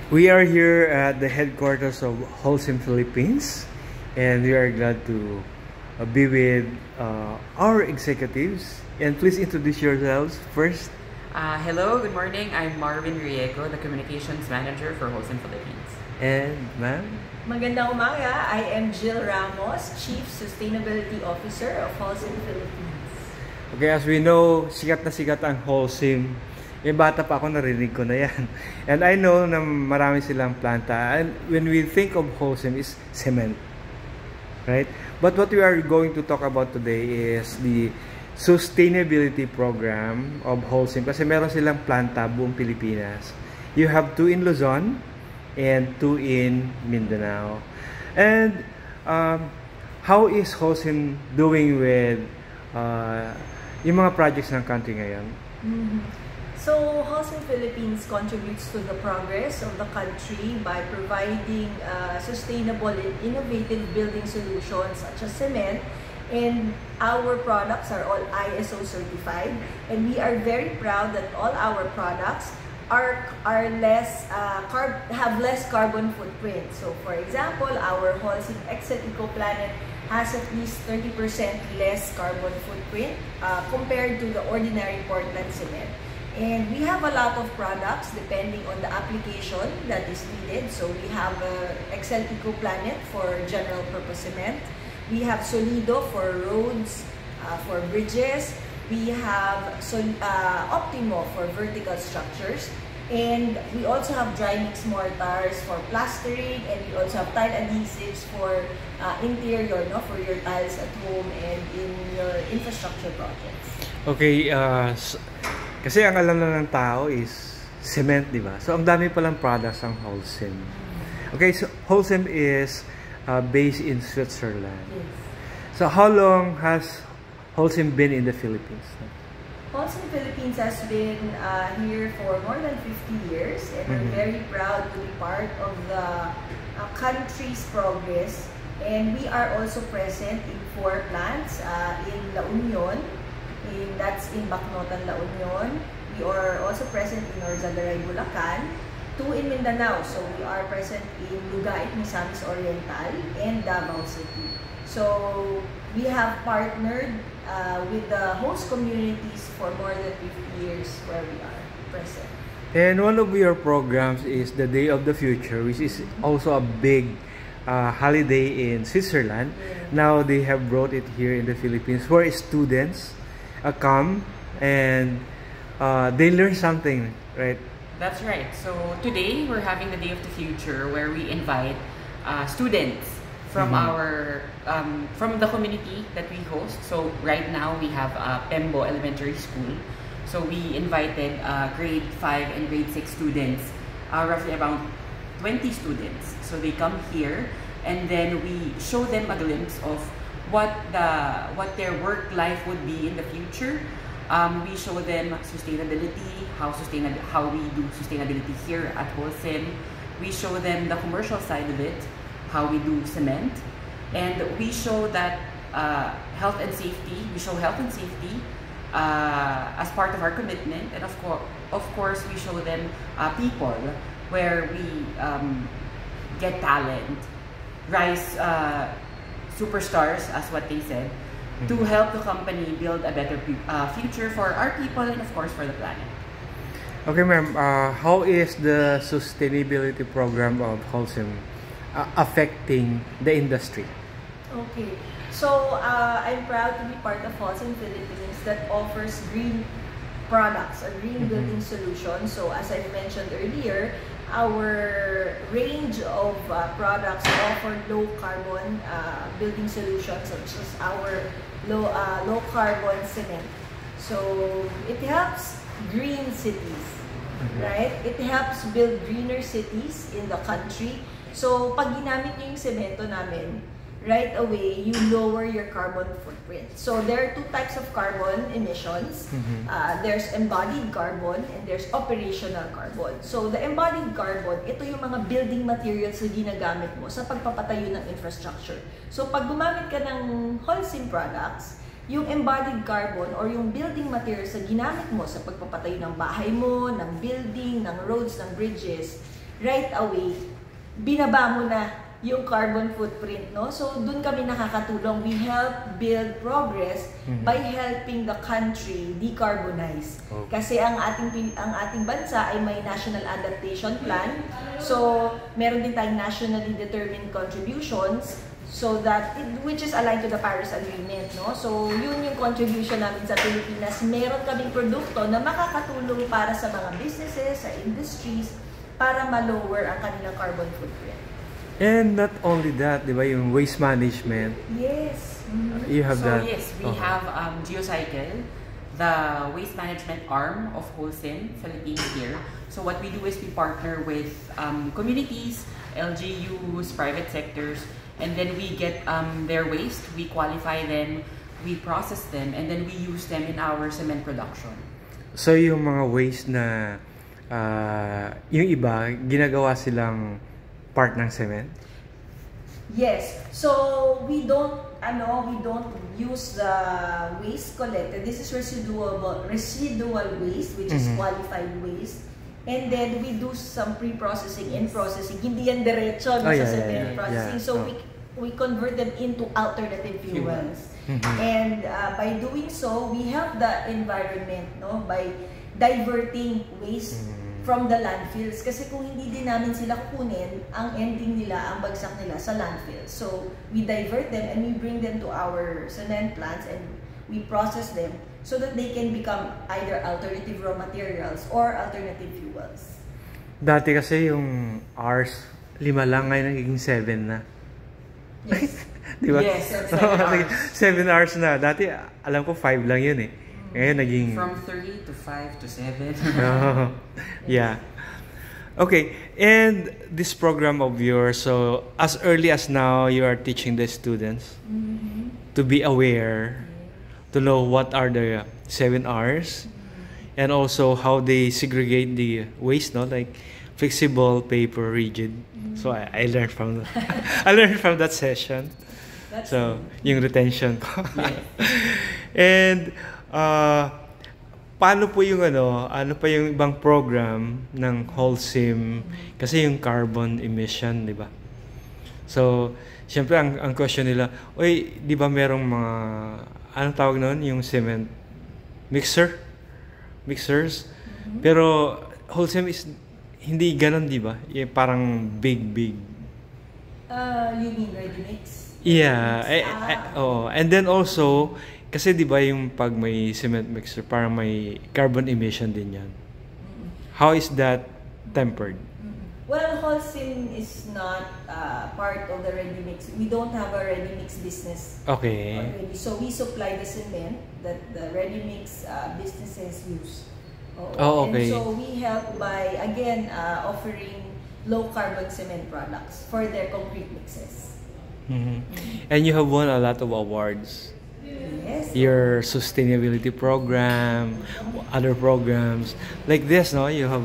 We are here at the headquarters of Holcim Philippines, and we are glad to be with our executives. And please introduce yourselves first. Hello, good morning. I'm Marvin Riego, the Communications Manager for Holcim Philippines. And ma'am? Magandang umaga. I am Jill Ramos, Chief Sustainability Officer of Holcim Philippines. Okay, as we know, sikat na sikat ang Holcim. Bata pa ako, narinig ko na yan. And I know na marami silang planta. And when we think of Holcim, is cement. Right? But what we are going to talk about today is the sustainability program of Holcim. Kasi meron silang planta buong Pilipinas. You have 2 in Luzon and 2 in Mindanao. And how is Holcim doing with yung mga projects ng country ngayon? So, Holcim Philippines contributes to the progress of the country by providing sustainable and innovative building solutions such as cement, and our products are all ISO certified, and we are very proud that all our products have less carbon footprint. So, for example, our Holcim Excel EcoPlanet has at least 30% less carbon footprint compared to the ordinary Portland cement. And we have a lot of products depending on the application that is needed. So we have Excel EcoPlanet for general purpose cement. We have Solido for roads, for bridges. We have Optimo for vertical structures. And we also have dry mix mortars for plastering, and we also have tile adhesives for interior, no, for your tiles at home and in your infrastructure projects. Okay, kasi ang alam lang ng tao is cement, di ba? So, ang dami palang products ang Holcim. Okay, so Holcim is based in Switzerland. Yes. So, how long has Holcim been in the Philippines? Holcim Philippines has been here for more than 50 years, and we're very proud to be part of the country's progress. And we are also present in 4 plants in La Union, that's in Bacnotan, La Union. We are also present in Orzalaray, Bulacan, 2 in Mindanao. So we are present in Lugait, Misamis Oriental, and Davao City. So we have partnered with the host communities for more than 50 years where we are present. And one of your programs is the Day of the Future, which is also a big holiday in Switzerland. Yeah. Now they have brought it here in the Philippines, where students come and they learn something, right? That's right. So today we're having the Day of the Future, where we invite students from from the community that we host. So right now we have Pembo Elementary School. So we invited grade 5 and grade 6 students, roughly around 20 students. So they come here, and then we show them a glimpse of what their work life would be in the future. We show them sustainability, how we do sustainability here at Holcim. We show them the commercial side of it, how we do cement, and we show that health and safety. We show health and safety as part of our commitment, and of course we show them people, where we get talent, rise superstars, as what they said, to help the company build a better future for our people and of course for the planet. Okay, ma'am. How is the sustainability program of Holcim affecting the industry? Okay, so I'm proud to be part of Holcim Philippines that offers green products or green building solutions. So as I mentioned earlier, our range of products offer low carbon building solutions, such as our low carbon cement. So it helps green cities, right? It helps build greener cities in the country. So pag ginamit niyo yung semento namin, right away, you lower your carbon footprint. So there are 2 types of carbon emissions. There's embodied carbon and there's operational carbon. So the embodied carbon, ito yung mga building materials na ginagamit mo sa pagpapatayo ng infrastructure. So pag gumamit ka ng Holcim products, yung embodied carbon or yung building materials na ginamit mo sa pagpapatayo ng bahay mo, ng building, ng roads, ng bridges, right away, binaba mo na yung carbon footprint, no? So, dun kami nakakatulong. We help build progress by helping the country decarbonize. Okay. Kasi ang ating bansa ay may National Adaptation Plan. So, meron din tayong nationally determined contributions so that which is aligned to the Paris Agreement, no? So, yun yung contribution namin sa Pilipinas. Meron kaming produkto na makakatulong para sa mga businesses, sa industries, para ma-lower ang kanilang carbon footprint. And not only that, di ba, yung waste management. Yes. You have that. Yes, we have Geocycle, the waste management arm of Holcim Philippines here. So what we do is we partner with communities, LGUs, private sectors, and then we get their waste, we qualify them, we process them, and then we use them in our cement production. So yung mga waste na yung iba, ginagawa silang part ng cement? Yes. So we don't use the waste collected. This is residual waste, which is qualified waste. And then we do some pre-processing and processing. Hindi yan diretso sa cement processing. So we convert them into alternative fuels. And by doing so, we help the environment, no, by diverting waste from the landfills. Kasi kung hindi din namin sila kukunin, ang ending nila, ang bagsak nila sa landfills. So, we divert them and we bring them to our cement plants and we process them so that they can become either alternative raw materials or alternative fuels. Dati kasi yung hours, 5 lang, ngayon nagiging 7 na. Yes. Di ba? Yes, 7 hours. 7 hours na. Dati, alam ko 5 lang yun eh. Ngayon naging... From 3 to 5 to 7. Oh, yeah. Okay, and this program of yours, so as early as now, you are teaching the students to be aware, to know what are the 7 R's, and also how they segregate the waste, no? Like flexible, paper, rigid. So I learned from I learned from that session. That's So yung retention ko. And paano po yung ano pa yung ibang program ng Holcim kasi yung carbon emission, di ba? So, syempre ang question nila, oy, di ba merong mga anong tawag noon, yung cement mixers? Pero Holcim is hindi ganoon, di ba? Parang big. You mean ready mix? Yeah, and then also kasi 'di ba yung pag may cement mixer parang may carbon emission din 'yan. How is that tempered? Well, Holcim is not part of the ready mix. We don't have a ready mix business Okay. already. So we supply the cement that the ready mix businesses use. Okay. And so we help by again offering low carbon cement products for their concrete mixes. And you have won a lot of awards. Yes. Your sustainability program, other programs like this, no? You have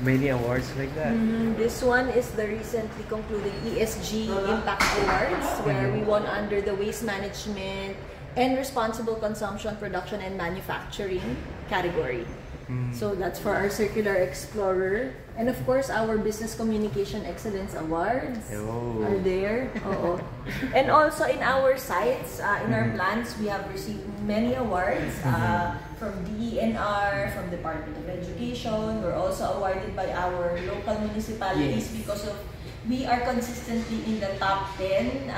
many awards like that. This one is the recently concluded ESG Impact Awards, where we won under the Waste Management and Responsible Consumption, Production, and Manufacturing category. So that's for our Circular Explorer. And of course, our Business Communication Excellence Awards are there. And also in our sites, in our plants, we have received many awards from DENR, from Department of Education. We're also awarded by our local municipalities because of we are consistently in the top 10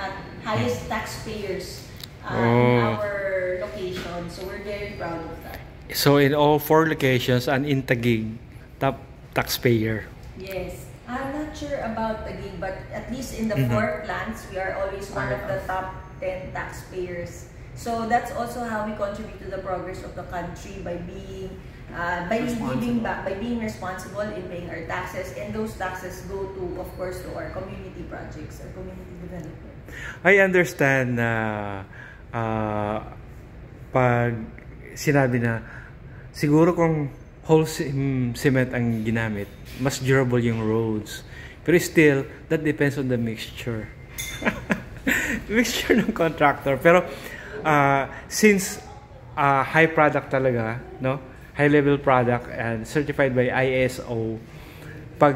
highest taxpayers in our location. So we're very proud of that. So in all 4 locations and in Taguig, top taxpayer. Yes. I'm not sure about Taguig, but at least in the 4 plants, we are always one of the top 10 taxpayers. So that's also how we contribute to the progress of the country by being giving back, by being responsible in paying our taxes, and those taxes go to, of course, to our community projects or community development. I understand na pag sinabi na siguro kung Holcim cement ang ginamit, mas durable yung roads. Pero still, that depends on the mixture. Mixture ng contractor. Pero since high product talaga, no? High level product and certified by ISO, pag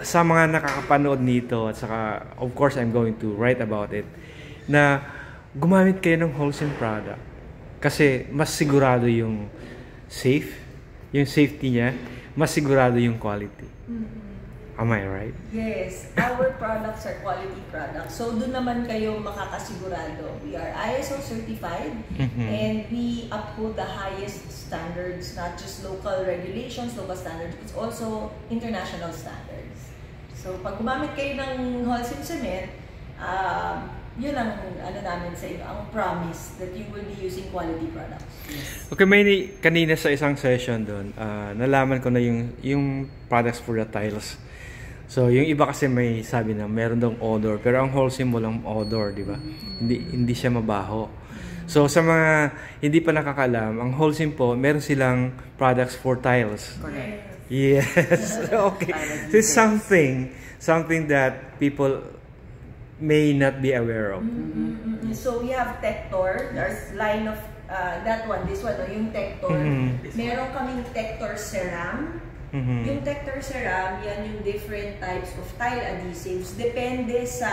sa mga nakakapanood nito at saka of course I'm going to write about it na gumamit kayo ng Holcim product kasi mas sigurado yung safety niya, mas sigurado yung quality. Am I right? Yes, our products are quality products. So doon naman kayo makakasigurado. We are ISO certified and we uphold the highest standards, not just local regulations, local standards, it's also international standards. So pag gumamit kayo ng Holcim cement, yun ang ano namin sa inyo, ang promise that you will be using quality products. Yes. Okay, may kanina sa isang session doon, nalaman ko na yung products for the tiles. So, yung iba kasi may sabi na meron daw odor, pero ang Holcim walang odor, di ba? Hindi siya mabaho. So, sa mga hindi pa nakakalam, ang Holcim po, meron silang products for tiles. Correct. Yes. Okay. So, it's something that people may not be aware of. So, we have Tector, there's line of this one, yung Tector. Meron kaming Tector Ceram. Yung Tector Ceram, yan yung different types of tile adhesives. Depende sa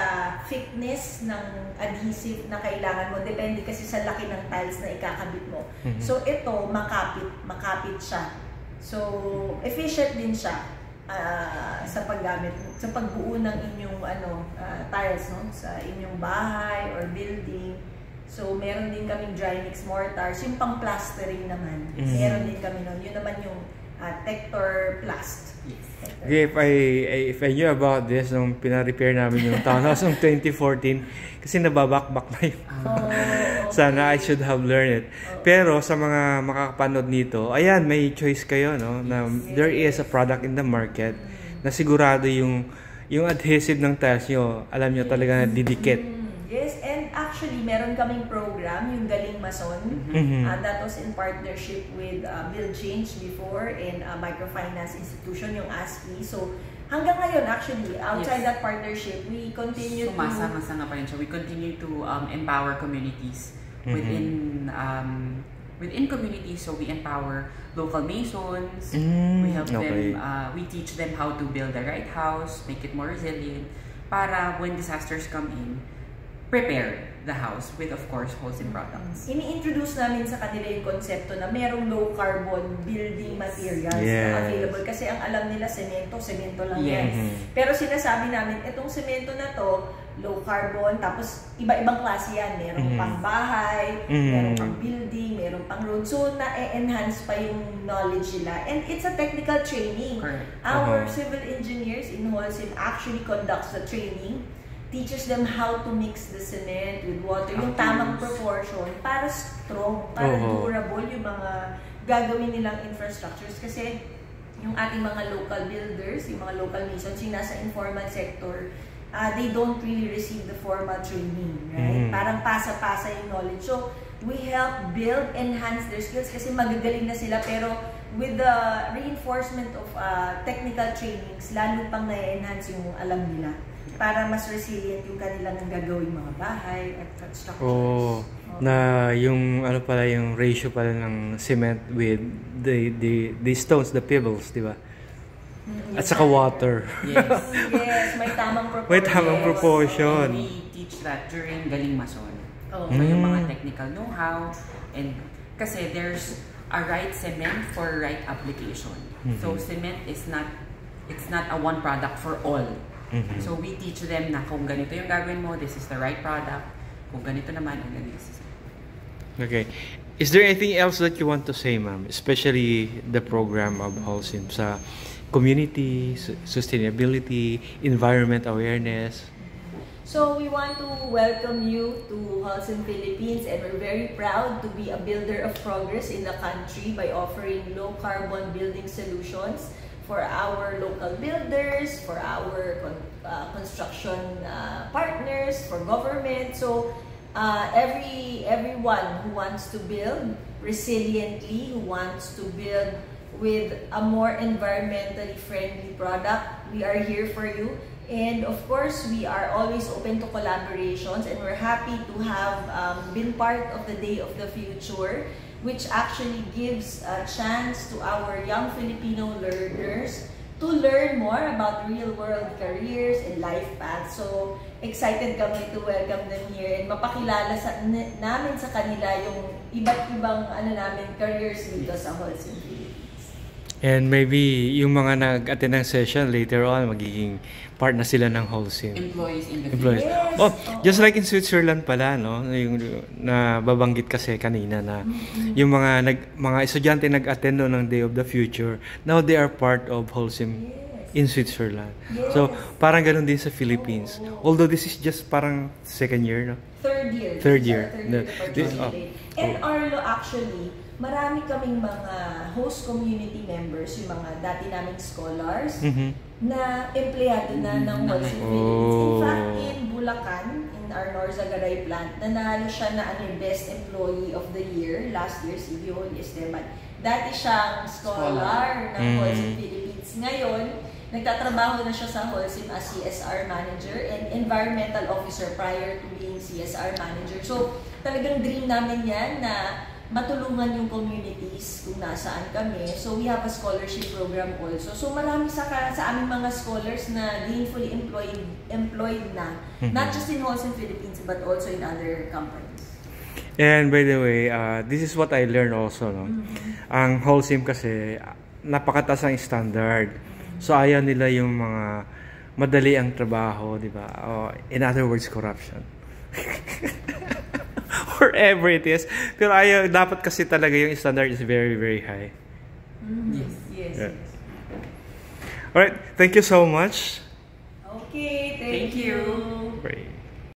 thickness ng adhesive na kailangan mo. Depende kasi sa laki ng tiles na ikakabit mo. So ito, makapit siya. So efficient din siya sa paggamit, sa pagbuo ng inyong tiles, no? Sa inyong bahay or building. So meron din kaming dry mix mortars. Yung pang plastering naman, meron din kami nun. Yun naman yung Tector Plast. Yes. Okay, if I knew about this nung pina-repair namin yung townhouse noong 2014 kasi nababakbak na yun. Sana I should have learned it. Pero sa mga makakapanood nito, ayan, may choice kayo, no? Na there is a product in the market na sigurado yung adhesive ng tiles nyo, alam nyo talaga na didikit. Yes, and actually, meron kaming program, yung Galing Mason. That was in partnership with Build Change before and microfinance institution, yung ASCII. So, hanggang ngayon, actually, outside that partnership, we continue Sumasama pa rin siya. We continue to empower communities within communities. So, we empower local masons. We help them, we teach them how to build the right house, make it more resilient, para when disasters come in, prepare the house with, of course, Holcim products. Ini-introduce namin sa kanila yung konsepto na merong low carbon building materials na available. Kasi ang alam nila, semento lang yan. Pero sinasabi namin, itong semento na to, low carbon, tapos iba-ibang klase yan. Merong pang bahay, merong pang building, merong pang road. So, na-enhance pa yung knowledge nila. And it's a technical training. Our civil engineers in Holcim actually conducts the training, teaches them how to mix the cement with water, yung tamang proportion para strong, para durable yung mga gagawin nilang infrastructures. Kasi yung ating mga local builders, yung mga local masons, yung nasa informal sector, they don't really receive the formal training, right? Parang pasa-pasa yung knowledge. So, we help build, enhance their skills kasi magagaling na sila, pero with the reinforcement of technical trainings, lalo pang na-enhance yung alam nila para mas resilient yung kanilang gagawing mga bahay at structures. Na yung pala yung ratio pala ng cement with the stones, the pebbles, di ba? At saka water. Yes, may tamang proportion. May tamang proportion. And we teach that during Galing Mason. So yung mga technical know-how, and kasi there's a right cement for right application. So cement is not a one product for all. So we teach them na kung ganito yung gagawin mo, this is the right product. Kung ganito naman, and then this is it. Okay. Is there anything else that you want to say, ma'am? Especially the program of Holcim sa community, sustainability, environment awareness? So we want to welcome you to Holcim Philippines, and we're very proud to be a builder of progress in the country by offering low carbon building solutions for our local builders, for our construction partners, for government. So everyone who wants to build resiliently, who wants to build with a more environmentally friendly product, we are here for you. And of course, we are always open to collaborations, and we're happy to have been part of the Day of the Future, which actually gives a chance to our young Filipino learners to learn more about real-world careers and life paths. So, excited kami to welcome them here and mapakilala namin sa kanila yung iba't ibang careers dito sa Holcim Philippines. And maybe yung mga nag-attend ng session later on, magiging part na sila ng Holcim. Employees in the Employees. Yes. Oh, just like in Switzerland pala, no? Yung nababanggit kasi kanina na yung mga estudyante nag-attend no ng Day of the Future, now they are part of Holcim in Switzerland. Yes. So, parang ganun din sa Philippines. Although this is just parang second year, no? Third year. Third year. To participate. And Arlo, actually, marami kaming mga host community members, yung mga dati naming scholars, na empleyado na ng Holcim Philippines. In fact, in Bulacan, in our Norzagaray plant, nanalo siya na Best Employee of the Year last year, si Violi Esteban. Dati siyang scholar ng Holcim Philippines. Ngayon, nagtatrabaho na siya sa Holcim as CSR Manager and Environmental Officer prior to being CSR Manager. So, talagang dream namin yan na matulungan yung communities kung nasaan kami. So, we have a scholarship program also. So, marami sa aming mga scholars na gainfully employed na, not just in Holcim Philippines, but also in other companies. And by the way, this is what I learned also, no? Ang Holcim kasi, napakataas ang standard. So, ayaw nila yung mga madali ang trabaho, di ba? In other words, corruption. Wherever it is. Pero ayaw, dapat kasi talaga yung standard is very, very high. Yes. Yeah. Alright, thank you so much. Okay, thank you. Great.